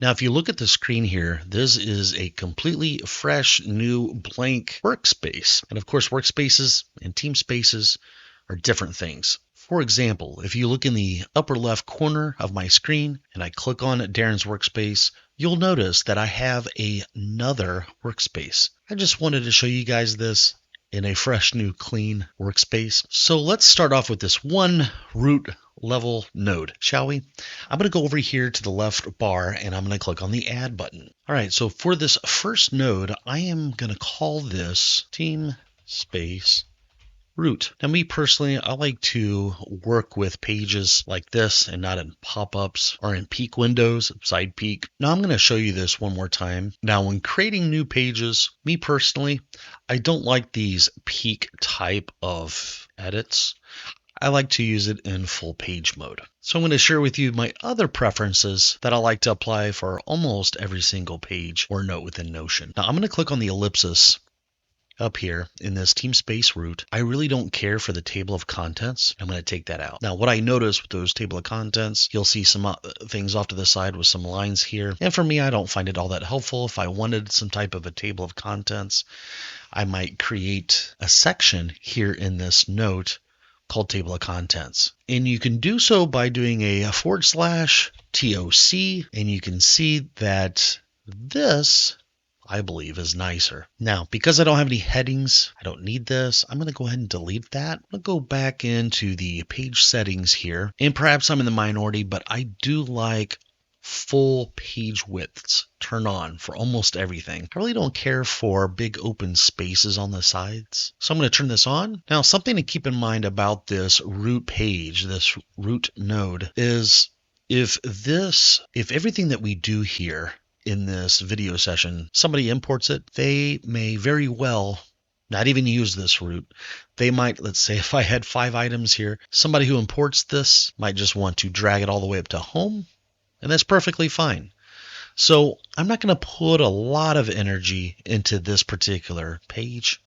Now, if you look at the screen here, this is a completely fresh, new, blank workspace. And of course, workspaces and team spaces are different things. For example, if you look in the upper left corner of my screen and I click on Darren's workspace, you'll notice that I have another workspace. I just wanted to show you guys this in a fresh, new, clean workspace. So let's start off with this one root level node, shall we? I'm going to go over here to the left bar and I'm going to click on the add button. All right, so for this first node, I am going to call this TeamSpace root. Now, me personally, I like to work with pages like this and not in pop-ups or in peek windows, side peek. Now, I'm going to show you this one more time. Now, when creating new pages, me personally, I don't like these peek type of edits. I like to use it in full page mode. So I'm going to share with you my other preferences that I like to apply for almost every single page or note within Notion. Now, I'm going to click on the ellipsis up here in this TeamSpace root. I really don't care for the table of contents. I'm going to take that out. Now, what I notice with those table of contents, you'll see some things off to the side with some lines here. And for me, I don't find it all that helpful. If I wanted some type of a table of contents, I might create a section here in this note called table of contents. And you can do so by doing a / TOC, and you can see that this, I believe, is nicer. Now, because I don't have any headings, I don't need this, I'm going to go ahead and delete that. I'm going to go back into the page settings here, and perhaps I'm in the minority, but I do like full page widths turn on for almost everything. I really don't care for big open spaces on the sides. So I'm going to turn this on. Now, something to keep in mind about this root page, this root node, is if everything that we do here in this video session, somebody imports it, they may very well not even use this root. They might, let's say if I had 5 items here, somebody who imports this might just want to drag it all the way up to home, and that's perfectly fine. So I'm not going to put a lot of energy into this particular page.